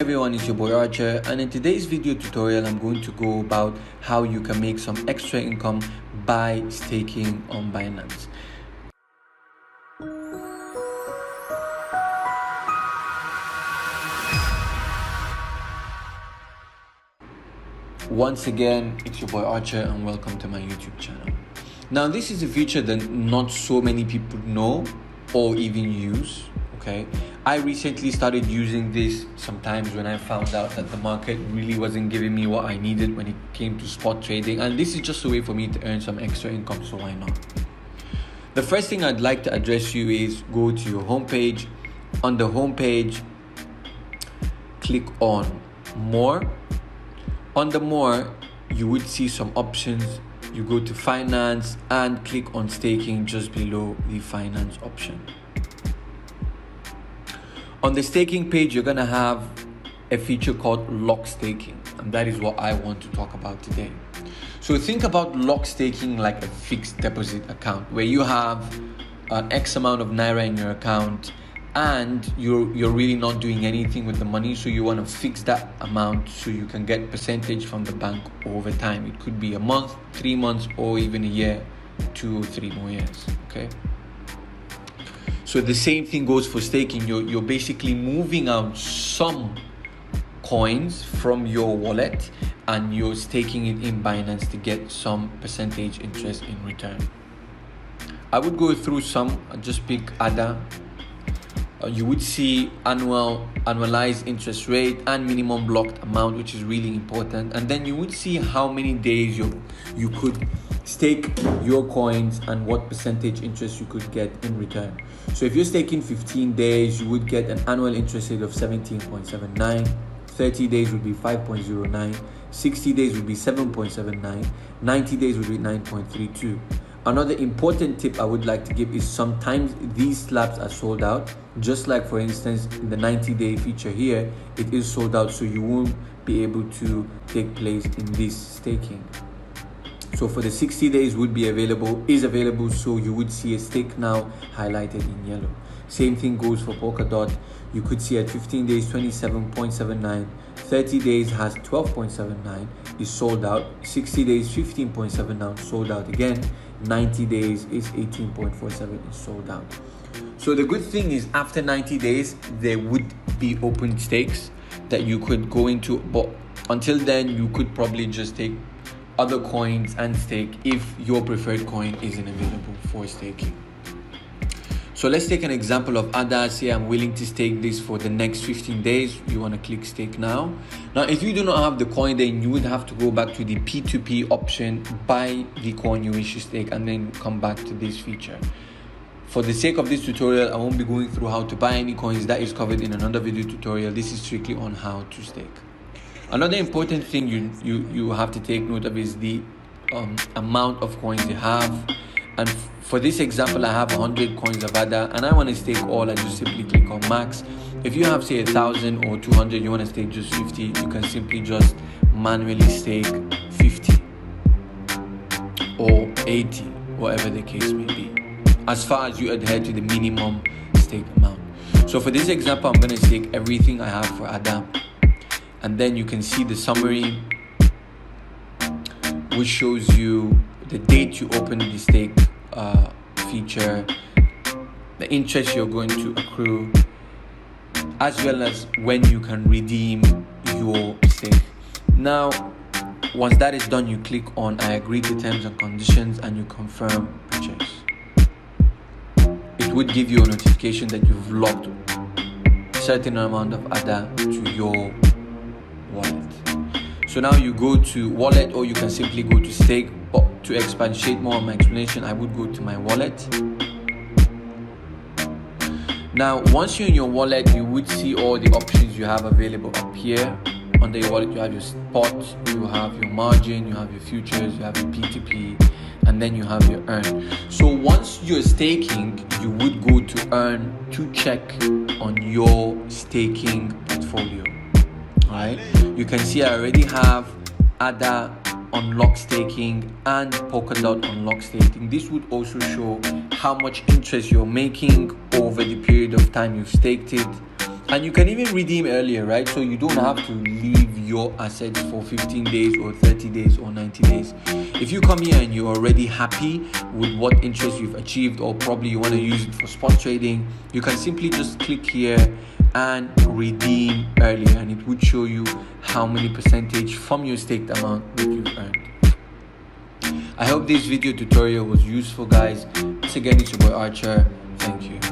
Everyone, it's your boy Archer, and in today's video tutorial I'm going to go about how you can make some extra income by staking on Binance. Once again, it's your boy Archer and welcome to my YouTube channel. Now this is a feature that not so many people know or even use. Okay, I recently started using this sometimes when I found out that the market really wasn't giving me what I needed when it came to spot trading, and this is just a way for me to earn some extra income, so why not? The first thing I'd like to address you is go to your homepage. On the homepage, click on more. On the more, you would see some options. You go to finance and click on staking just below the finance option. On the staking page, you're gonna have a feature called lock staking, and that is what I want to talk about today. So think about lock staking like a fixed deposit account where you have an X amount of Naira in your account and you're really not doing anything with the money, so you want to fix that amount so you can get percentage from the bank over time. It could be a month, 3 months, or even a year, 2 or 3 more years. Okay. So the same thing goes for staking. You're basically moving out some coins from your wallet and you're staking it in Binance to get some percentage interest in return. I would go through some. I'll just pick ADA. You would see annualized interest rate and minimum blocked amount, which is really important. And then you would see how many days you could stake your coins and what percentage interest you could get in return. So if you're staking 15 days, you would get an annual interest rate of 17.79. 30 days would be 5.09. 60 days would be 7.79. 90 days would be 9.32. Another important tip I would like to give is sometimes these slabs are sold out. Just like, for instance, in the 90-day feature here, it is sold out, so you won't be able to take place in this staking. So for the 60 days is available, so you would see a stake now highlighted in yellow. Same thing goes for Polkadot. You could see at 15 days 27.79, 30 days has 12.79, is sold out, 60 days 15.79, sold out again, 90 days is 18.47, is sold out. So the good thing is after 90 days there would be open stakes that you could go into, but until then you could probably just take other coins and stake if your preferred coin isn't available for staking. So let's take an example of ADA. Say I'm willing to stake this for the next 15 days. You want to click stake now. Now, if you do not have the coin, then you would have to go back to the P2P option, buy the coin you wish to stake, and then come back to this feature. For the sake of this tutorial, I won't be going through how to buy any coins. That is covered in another video tutorial. This is strictly on how to stake. Another important thing you have to take note of is the amount of coins you have. And for this example, I have 100 coins of ADA and I want to stake all. I just simply click on max. If you have, say, 1,000 or 200, you want to stake just 50, you can simply just manually stake 50 or 80, whatever the case may be, as far as you adhere to the minimum stake amount. So for this example, I'm going to stake everything I have for ADA. And then you can see the summary, which shows you the date you open the stake feature, the interest you're going to accrue, as well as when you can redeem your stake. Now, once that is done, you click on I agree to terms and conditions and you confirm purchase. It would give you a notification that you've locked a certain amount of ADA to your wallet. So now you go to wallet, or you can simply go to stake. But to expatiate more on my explanation, I would go to my wallet. Now once you're in your wallet, you would see all the options you have available up here. Under your wallet, you have your spot, you have your margin, you have your futures, you have your P2P, and then you have your earn. So once you're staking, you would go to earn to check on your staking portfolio. Alright, you can see I already have ADA on lock staking and Polkadot on lock staking. This would also show how much interest you're making over the period of time you've staked it, And you can even redeem earlier, right? So you don't have to leave your assets for 15 days or 30 days or 90 days. If you come here and you're already happy with what interest you've achieved, or probably you want to use it for spot trading, you can simply just click here and redeem earlier, and it would show you how many percentage from your staked amount that you've earned. I hope this video tutorial was useful, guys. Once again, it's your boy Archer. Thank you.